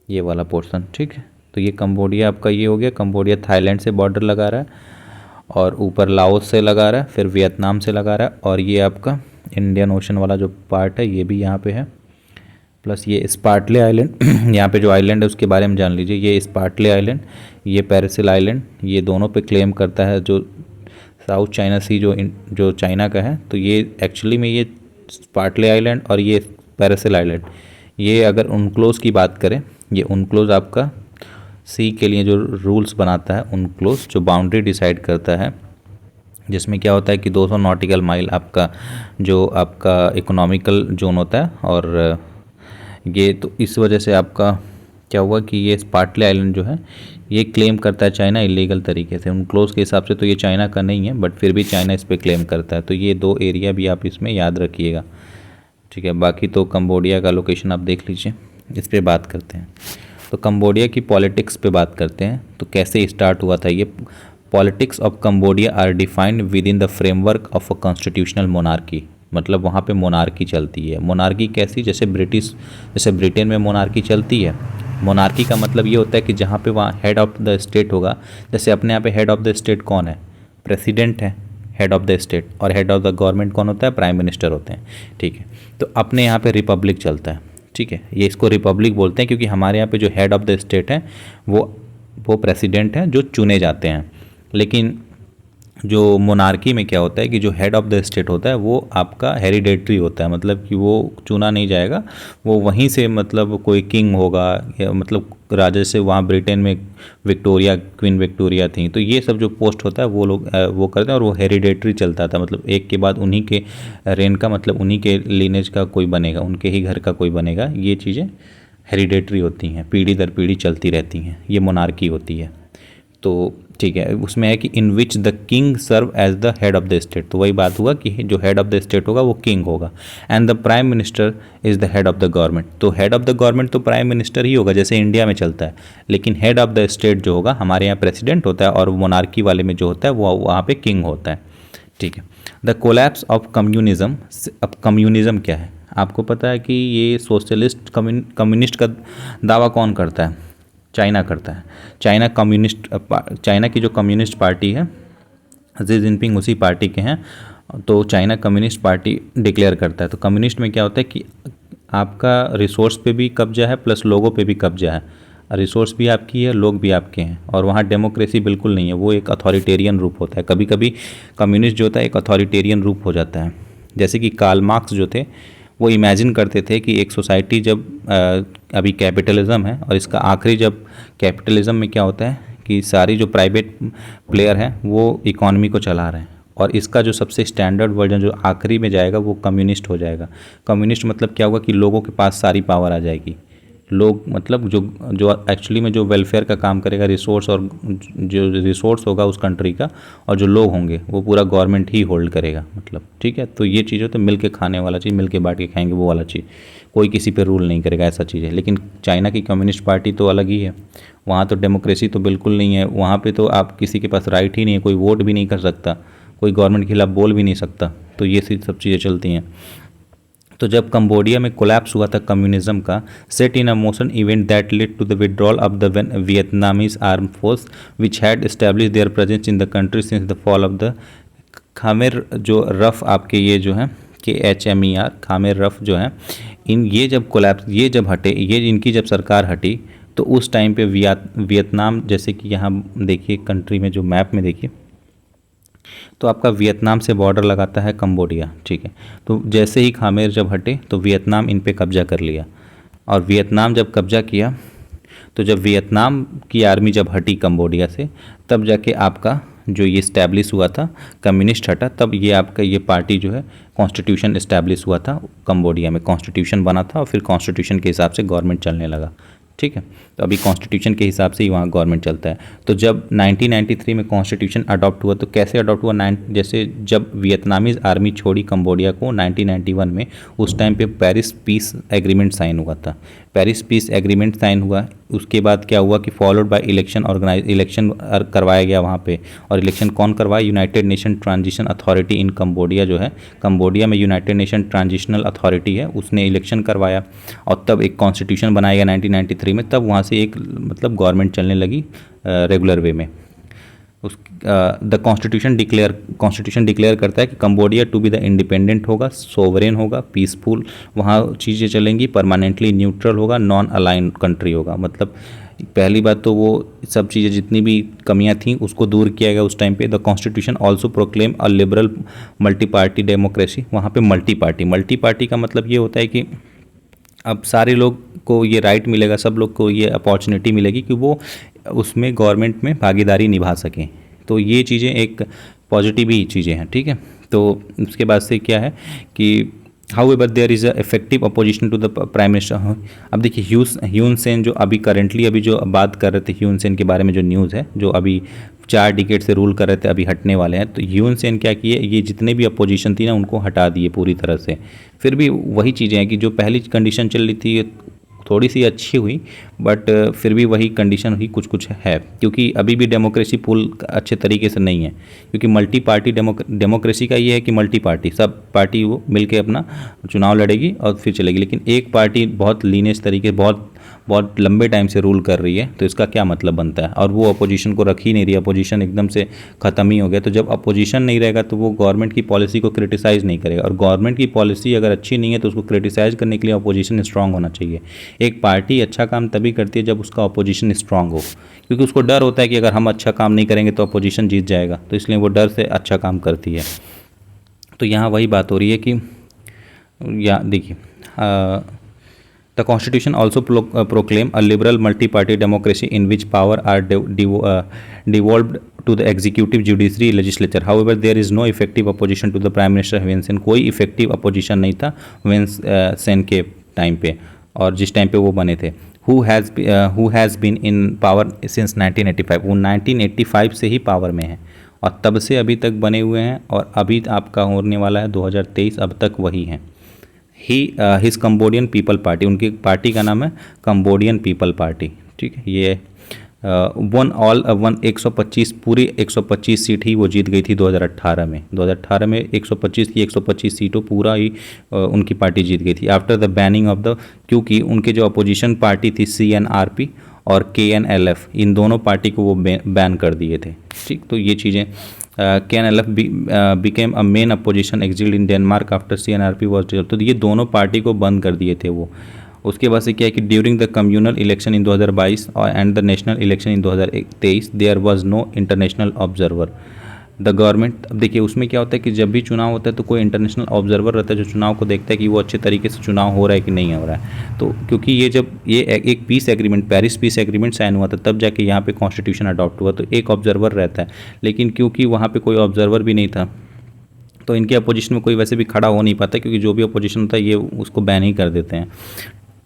ये वाला पोर्शन, ठीक है। तो ये कंबोडिया आपका ये हो गया, कंबोडिया थाईलैंड से बॉर्डर लगा रहा है और ऊपर लाओस से लगा रहा है, फिर वियतनाम से लगा रहा है, और ये आपका इंडियन ओशन वाला जो पार्ट है ये भी यहाँ पे है, प्लस ये स्पार्टले आइलैंड यहाँ पे जो आइलैंड है उसके बारे में जान लीजिए। ये स्पार्टले आइलैंड, ये पैरासिल आइलैंड, ये दोनों पे क्लेम करता है जो साउथ चाइना सी जो चाइना का है। तो ये एक्चुअली में ये स्पार्टले आइलैंड और ये पैरासिल आइलैंड, ये अगर उनक्लोज की बात करें, ये उनक्लोज आपका सी के लिए जो रूल्स बनाता है, उनक्लोज जो बाउंड्री डिसाइड करता है, जिसमें क्या होता है कि 200 नॉटिकल माइल आपका जो आपका इकोनॉमिकल जोन होता है। और ये तो इस वजह से आपका क्या हुआ कि ये स्पार्टले आइलैंड जो है ये क्लेम करता है चाइना इलीगल तरीके से। उनक्लोज के हिसाब से तो ये चाइना का नहीं है, बट फिर भी चाइना इस पर क्लेम करता है। तो ये दो एरिया भी आप इसमें याद रखिएगा, ठीक है। बाकी तो कंबोडिया का लोकेशन आप देख लीजिए। इस पर बात करते हैं, तो कंबोडिया की पॉलिटिक्स पे बात करते हैं। तो कैसे स्टार्ट हुआ था ये? Politics of Cambodia are defined within the framework of a constitutional monarchy. मतलब वहाँ पे मोनार्की चलती है। मोनार्की कैसी? जैसे ब्रिटेन में मोनार्की चलती है। मोनार्की का मतलब ये होता है कि जहाँ पे वहाँ हेड ऑफ द स्टेट होगा। जैसे अपने यहाँ पे हेड ऑफ द स्टेट कौन है? प्रेसिडेंट है हेड ऑफ द स्टेट, और हेड ऑफ द गवर्नमेंट कौन होता है? प्राइम मिनिस्टर होते हैं, ठीक है। तो अपने यहाँ पे रिपब्लिक चलता है, ठीक है। ये इसको रिपब्लिक बोलते हैं क्योंकि हमारे यहाँ पे जो हेड ऑफ द स्टेट है वो प्रेसिडेंट हैं जो चुने जाते हैं। लेकिन जो मोनार्की में क्या होता है कि जो हेड ऑफ द स्टेट होता है वो आपका हेरिडेटरी होता है, मतलब कि वो चुना नहीं जाएगा, वो वहीं से मतलब कोई किंग होगा, या मतलब राजा से वहाँ ब्रिटेन में क्वीन विक्टोरिया थी, तो ये सब जो पोस्ट होता है वो लोग वो करते हैं, और वो हेरिडेटरी चलता था। मतलब एक के बाद उन्हीं के रेन का, मतलब उन्हीं के लीनेज का कोई बनेगा, उनके ही घर का कोई बनेगा। ये चीज़ें हेरिडेटरी होती हैं, पीढ़ी दर पीढ़ी चलती रहती हैं, ये मोनार्की होती है। तो ठीक है, उसमें है कि in which the king serve as the head of the state. तो वही बात हुआ कि जो हेड ऑफ द स्टेट होगा वो किंग होगा, and the prime minister is the head of the government. तो हेड ऑफ द गवर्नमेंट तो प्राइम मिनिस्टर ही होगा जैसे इंडिया में चलता है, लेकिन हेड ऑफ द स्टेट जो होगा हमारे यहाँ प्रेसिडेंट होता है, और मोनार्की वाले में जो होता है वो वहाँ पे किंग होता है, ठीक है। The collapse of communism. अब कम्युनिज्म क्या है? आपको पता है कि ये सोशलिस्ट कम्युनिस्ट का दावा कौन करता है? चाइना करता है। चाइना की जो कम्युनिस्ट पार्टी है, शी जिनपिंग उसी पार्टी के हैं। तो चाइना कम्युनिस्ट पार्टी डिक्लेयर करता है। तो कम्युनिस्ट में क्या होता है कि आपका रिसोर्स पे भी कब्जा है, प्लस लोगों पे भी कब्जा है। रिसोर्स भी आपकी है, लोग भी आपके हैं, और वहाँ डेमोक्रेसी बिल्कुल नहीं है, वो एक अथॉरिटेरियन रूप होता है। कभी कभी कम्युनिस्ट जो होता है एक अथॉरिटेरियन रूप हो जाता है। जैसे कि कार्ल मार्क्स जो थे वो इमेजिन करते थे कि एक सोसाइटी जब अभी कैपिटलिज्म है, और इसका आखिरी जब कैपिटलिज्म में क्या होता है कि सारी जो प्राइवेट प्लेयर हैं वो इकॉनमी को चला रहे हैं, और इसका जो सबसे स्टैंडर्ड वर्जन जो आखिरी में जाएगा वो कम्युनिस्ट हो जाएगा। कम्युनिस्ट मतलब क्या होगा कि लोगों के पास सारी पावर आ जाएगी। लोग मतलब जो एक्चुअली में जो वेलफेयर का काम करेगा, रिसोर्स, और जो रिसोर्स होगा उस कंट्री का, और जो लोग होंगे वो पूरा गवर्नमेंट ही होल्ड करेगा, मतलब, ठीक है। तो ये चीज़ तो मिल के खाने वाला चीज़, मिल के बांट के खाएंगे वो वाला चीज़, कोई किसी पे रूल नहीं करेगा, ऐसा चीज़ है। लेकिन चाइना की कम्युनिस्ट पार्टी तो अलग ही है। वहाँ तो डेमोक्रेसी तो बिल्कुल नहीं है। वहाँ पर तो आप किसी के पास राइट ही नहीं है, कोई वोट भी नहीं कर सकता, कोई गवर्नमेंट के खिलाफ बोल भी नहीं सकता। तो ये सब चीज़ें चलती हैं। तो जब कंबोडिया में कोलैप्स हुआ था कम्युनिज्म का, set in a motion event that led to the withdrawal of the Vietnamese arm force which had establish their presence in the country since the fall of the Khmer. जो रफ आपके ये जो है KHMER, खामेर rough जो है, ये जब कोलैप्स, ये जब हटे, ये इनकी जब सरकार हटी, तो उस टाइम पे वियतनाम, जैसे कि यहाँ देखिए कंट्री में जो मैप में देखिए, तो आपका वियतनाम से बॉर्डर लगाता है कंबोडिया, ठीक है। तो जैसे ही खामेर जब हटे तो वियतनाम इन पे कब्जा कर लिया, और वियतनाम जब कब्जा किया, तो जब वियतनाम की आर्मी जब हटी कंबोडिया से, तब जाके आपका जो ये इस्टेब्लिश हुआ था, कम्युनिस्ट हटा, तब ये आपका ये पार्टी जो है कॉन्स्टिट्यूशन इस्टेब्लिश हुआ था कंबोडिया में, कॉन्स्टिट्यूशन बना था, और फिर कॉन्स्टिट्यूशन के हिसाब से गवर्नमेंट चलने लगा, ठीक है। तो अभी कॉन्स्टिट्यूशन के हिसाब से ही वहाँ गवर्नमेंट चलता है। तो जब 1993 में कॉन्स्टिट्यूशन अडॉप्ट हुआ, तो कैसे अडॉप्ट हुआ? जैसे जब वियतनामीज आर्मी छोड़ी कंबोडिया को 1991 में, उस टाइम पे पेरिस पीस एग्रीमेंट साइन हुआ था। पेरिस पीस एग्रीमेंट साइन हुआ। उसके बाद क्या हुआ कि फॉलोड बाय इलेक्शन करवाया गया वहाँ पे। और इलेक्शन कौन करवाया? United nation transition authority in Cambodia जो है, कंबोडिया में यूनाइटेड नेशन ट्रांजिशनल अथॉरिटी है, उसने इलेक्शन करवाया। और तब एक कॉन्स्टिट्यूशन बनाया गया 1993 में। तब वहाँ से एक मतलब गवर्नमेंट चलने लगी रेगुलर वे में। उस द कॉन्स्टिट्यूशन डिक्लेयर करता है कि Cambodia to be the independent होगा, सोवरेन होगा, पीसफुल वहाँ चीज़ें चलेंगी, परमानेंटली न्यूट्रल होगा, नॉन अलाइन कंट्री होगा। मतलब पहली बात तो वो सब चीज़ें जितनी भी कमियां थीं उसको दूर किया गया उस टाइम पे। The constitution also proclaim a liberal multi party democracy. वहाँ पे मल्टी पार्टी का मतलब ये होता है कि अब सारे लोग को ये राइट मिलेगा, सब लोग को ये अपॉर्चुनिटी मिलेगी कि वो उसमें गवर्नमेंट में भागीदारी निभा सकें। तो ये चीज़ें एक पॉजिटिव ही चीज़ें हैं, ठीक है। तो उसके बाद से क्या है कि however there is a effective opposition to the prime minister. अब देखिए ह्यून सेन जो अभी करेंटली अभी जो बात कर रहे थे, ह्यून सेन के बारे में जो न्यूज़ है, जो अभी 4 डिकेड से रूल कर रहे थे, अभी हटने वाले हैं। तो ह्यून सेन क्या किए, ये जितने भी अपोजिशन थी ना उनको हटा दिए पूरी तरह से। फिर भी वही चीज़ें हैं कि जो पहली कंडीशन चल रही थी थोड़ी सी अच्छी हुई, बट फिर भी वही कंडीशन ही कुछ कुछ है, क्योंकि अभी भी डेमोक्रेसी पूल अच्छे तरीके से नहीं है। क्योंकि मल्टी पार्टी डेमोक्रेसी का ये है कि मल्टी पार्टी सब पार्टी वो मिलके अपना चुनाव लड़ेगी और फिर चलेगी। लेकिन एक पार्टी बहुत लीनियस तरीके बहुत लंबे टाइम से रूल कर रही है, तो इसका क्या मतलब बनता है? और वो अपोजिशन को रख ही नहीं रही, अपोजिशन एकदम से ख़त्म ही हो गया। तो जब अपोजिशन नहीं रहेगा तो वो गवर्नमेंट की पॉलिसी को क्रिटिसाइज़ नहीं करेगा, और गवर्नमेंट की पॉलिसी अगर अच्छी नहीं है तो उसको क्रिटिसाइज़ करने के लिए अपोजिशन स्ट्रांग होना चाहिए। एक पार्टी अच्छा काम तभी करती है जब उसका अपोजिशन स्ट्रांग हो, क्योंकि उसको डर होता है कि अगर हम अच्छा काम नहीं करेंगे तो अपोजिशन जीत जाएगा, तो इसलिए वो डर से अच्छा काम करती है। तो यहाँ वही बात हो रही है कि या देखिए the constitution also proclaim a liberal multi party democracy in which power are devolved to the executive judiciary legislature. However there is no effective opposition to the prime minister Hun Sen. कोई effective opposition नहीं था Hyun Sen के time पे, और जिस time पे वो बने थे। Who has been in power since 1985। वो 1985 से ही पावर में है और तब से अभी तक बने हुए हैं, और अभी आपका होने वाला है 2023, अब तक वही हैं। हिज कंबोडियन पीपल पार्टी, उनकी पार्टी का नाम है कंबोडियन पीपल पार्टी, ठीक है। ये 125 पूरी 125 सीट ही वो जीत गई थी 2018 में। 2018 में 125 की 125 सीटों पूरा ही उनकी पार्टी जीत गई थी after the banning of the, क्योंकि उनके जो अपोजिशन पार्टी थी CNRP और KNLF, इन दोनों पार्टी को वो बैन कर दिए थे, ठीक। तो ये चीज़ें KNLF became a main opposition exiled in Denmark after CNRP was dissolved. तो ये दोनों पार्टी को बंद कर दिए थे वो। उसके बाद से क्या है कि during the communal election in 2022 and the national election in 2023 there was no international observer. The government, अब देखिए उसमें क्या होता है कि जब भी चुनाव होता है तो कोई इंटरनेशनल ऑब्जर्वर रहता है जो चुनाव को देखता है कि वो अच्छे तरीके से चुनाव हो रहा है कि नहीं हो रहा है। तो क्योंकि ये जब ये एक peace agreement, Paris peace agreement sign हुआ था, तब जाके यहाँ पे कॉन्स्टिट्यूशन अडॉप्ट हुआ, तो एक ऑब्जर्वर रहता है। लेकिन क्योंकि वहाँ पे कोई ऑब्जर्वर भी नहीं था तो इनके अपोजिशन में कोई वैसे भी खड़ा हो नहीं पाता, क्योंकि जो भी अपोजिशन होता है ये उसको बैन ही कर देते हैं।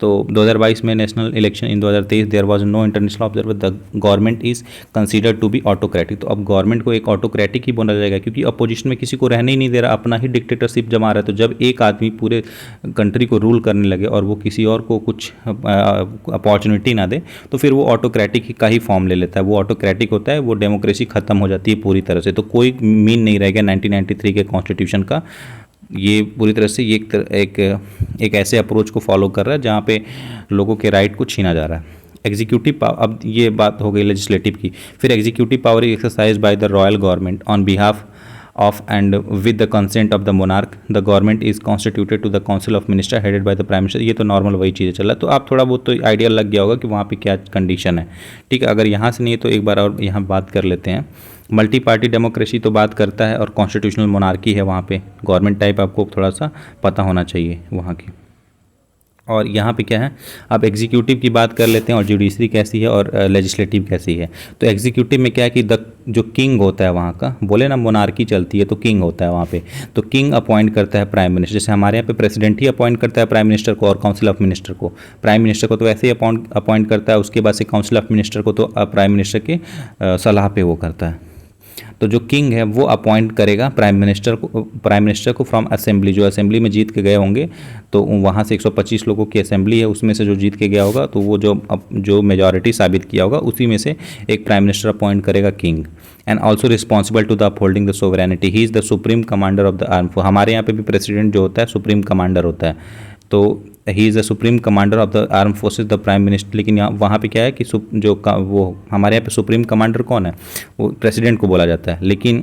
तो 2022 में national election in 2023 there was no international observer. The government is considered to be autocratic. तो अब गवर्नमेंट को एक ऑटोक्रेटिक ही बोला जाएगा, क्योंकि अपोजिशन में किसी को रहने ही नहीं दे रहा, अपना ही डिक्टेटरशिप जमा रहा है। तो जब एक आदमी पूरे कंट्री को रूल करने लगे और वो किसी और को कुछ अपॉर्चुनिटी ना दे, तो फिर वो ऑटोक्रेटिक का ही फॉर्म ले लेता है। वो ऑटोक्रेटिक होता है, वो डेमोक्रेसी ख़त्म हो जाती है पूरी तरह से। तो कोई मीन नहीं रह गया 1993 के कॉन्स्टिट्यूशन का। ये पूरी तरह से ये एक ऐसे अप्रोच को फॉलो कर रहा है जहाँ पे लोगों के राइट को छीना जा रहा है। एग्जीक्यूटिव पावर, अब ये बात हो गई लेजिस्लेटिव की। फिर executive power is exercise by the royal government on behalf of and with the consent of the monarch. The government is constituted to the council of minister headed by the prime minister. ये तो normal वही चीज़ें चल रहा है, तो आप थोड़ा बहुत तो आइडिया लग गया होगा कि वहाँ पे क्या कंडीशन है, ठीक है। अगर यहाँ से नहीं है तो एक बार और यहाँ बात कर लेते हैं। मल्टी पार्टी डेमोक्रेसी तो बात करता है, और कॉन्स्टिट्यूशनल मोनार्की है वहाँ पे। गवर्नमेंट टाइप आपको थोड़ा सा पता होना चाहिए वहाँ की। और यहाँ पे क्या है, अब एग्जीक्यूटिव की बात कर लेते हैं, और जुडिशरी कैसी है और लेजिस्लेटिव कैसी है। तो एग्जीक्यूटिव में क्या है कि जो किंग होता है वहाँ का, बोले ना मोनार्की चलती है, तो किंग होता है वहाँ पे। तो किंग अपॉइंट करता है प्राइम मिनिस्टर, जैसे हमारे यहाँ पे प्रेसिडेंट ही अपॉइंट करता है प्राइम मिनिस्टर को और काउंसिल ऑफ मिनिस्टर को। प्राइम मिनिस्टर को तो ऐसे ही अपॉइंट करता है, उसके बाद से काउंसिल ऑफ मिनिस्टर को तो प्राइम मिनिस्टर के सलाह पे वो करता है। तो जो किंग है वो अपॉइंट करेगा प्राइम मिनिस्टर को फ्रॉम असेंबली, जो असेंबली में जीत के गए होंगे, तो वहाँ से 125 लोगों की असेंबली है, उसमें से जो जीत के गया होगा तो वो जो मेजॉरिटी साबित किया होगा उसी में से एक प्राइम मिनिस्टर अपॉइंट करेगा king. And also responsible to the upholding the sovereignty, he is the supreme commander of the arm force. हमारे यहाँ पे भी प्रेसिडेंट जो होता है सुप्रीम कमांडर होता है, तो ही is the supreme commander of the arm forces the prime minister. लेकिन यहाँ वहाँ पे क्या है कि वो हमारे यहाँ पे सुप्रीम कमांडर कौन है, वो प्रेसिडेंट को बोला जाता है, लेकिन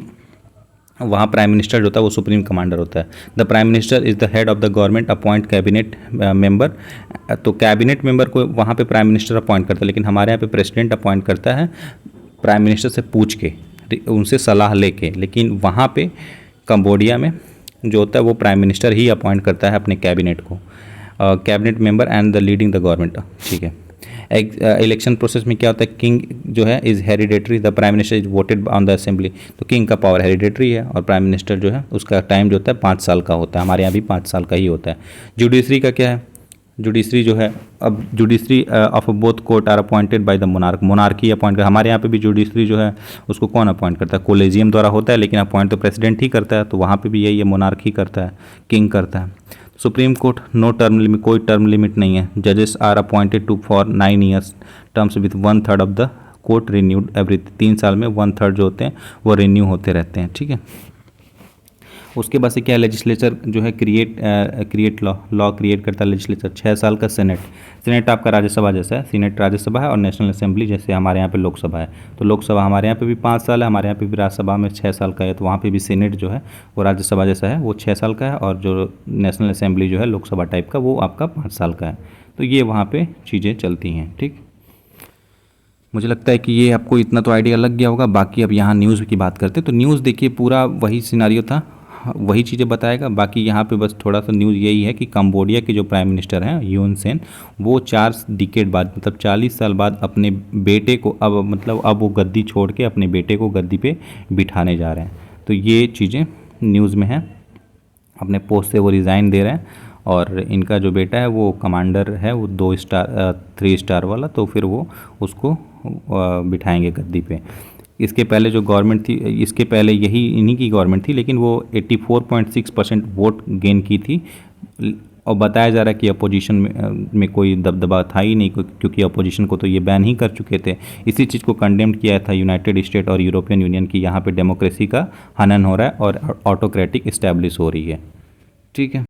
वहाँ प्राइम मिनिस्टर जो होता है वो सुप्रीम कमांडर होता है। The prime minister is the head of the government, appoint cabinet member. तो कैबिनेट मेंबर को वहाँ पे प्राइम मिनिस्टर अपॉइंट करता है, लेकिन हमारे यहाँ पे प्रेसिडेंट अपॉइंट करता है प्राइम मिनिस्टर से पूछ के, उनसे सलाह लेके। लेकिन वहाँ पे कंबोडिया में जो होता है वो प्राइम मिनिस्टर ही अपॉइंट करता है अपने कैबिनेट को, cabinet member and the leading the government. ठीक है। इलेक्शन प्रोसेस में क्या होता है, किंग जो है is hereditary, the prime minister is voted on the assembly. तो किंग का पावर हेरिडेटरी है और प्राइम मिनिस्टर जो है उसका टाइम जो होता है 5 साल का होता है, हमारे यहाँ भी 5 साल का ही होता है। जुडिशरी का क्या है, जुडिशरी जो है, अब judiciary of both court are appointed by the monarch, monarchy appoint कर। हमारे यहाँ पे भी जुडिशरी जो है उसको कौन अपॉइंट करता है, कोलेजियम द्वारा होता है, लेकिन अपॉइंट तो प्रेसिडेंट ही करता है, तो वहाँ पे भी यही है, मोनार्की करता है, किंग करता है। Supreme court no term limit, कोई टर्म लिमिट नहीं है। जजेस are appointed to for 9 years terms with 1/3 of the court renewed every 3 साल में 1/3 जो होते हैं वो रिन्यू होते रहते हैं। ठीक है। उसके बाद से क्या, लेजिस्लेचर जो है क्रिएट लॉ क्रिएट करता है लेजिस्लेचर। 6 साल का सेनेट आपका राज्यसभा जैसा है, सीनेट राज्यसभा है, और नेशनल असेंबली जैसे हमारे यहाँ पे लोकसभा है। तो लोकसभा हमारे यहाँ पे भी 5 साल है, हमारे यहाँ पे भी राज्यसभा में 6 साल का है, तो वहाँ पे भी सीनेट जो है वो राज्यसभा जैसा है, वो 6 साल का है, और जो नेशनल असेंबली जो है लोकसभा टाइप का वो आपका 5 साल का है। तो ये वहाँ पर चीज़ें चलती हैं। ठीक, मुझे लगता है कि ये आपको इतना तो आइडिया लग गया होगा। बाकी अब यहाँ न्यूज़ की बात करते हैं, तो न्यूज़ देखिए पूरा वही सिनारियो था, वही चीज़ें बताएगा। बाकी यहाँ पे बस थोड़ा सा न्यूज़ यही है कि कंबोडिया के जो प्राइम मिनिस्टर हैं यून सेन, वो 4 डिकेड बाद, मतलब 40 साल बाद अपने बेटे को अब वो गद्दी छोड़ के अपने बेटे को गद्दी पे बिठाने जा रहे हैं। तो ये चीज़ें न्यूज़ में हैं। अपने पोस्ट से वो रिज़ाइन दे रहे हैं, और इनका जो बेटा है वो कमांडर है, वो 2 स्टार 3 स्टार वाला, तो फिर वो उसको बिठाएंगे गद्दी पे। इसके पहले जो गवर्नमेंट थी, इसके पहले यही इन्हीं की गवर्नमेंट थी, लेकिन वो 84.6% वोट गेन की थी, और बताया जा रहा है कि अपोजिशन में कोई दबदबा था ही नहीं, क्योंकि अपोजिशन को तो ये बैन ही कर चुके थे। इसी चीज़ को कंडेम किया था यूनाइटेड स्टेट और यूरोपियन यूनियन की, यहाँ पे डेमोक्रेसी का हनन हो रहा है और ऑटोक्रेटिक इस्टेब्लिश हो रही है। ठीक है।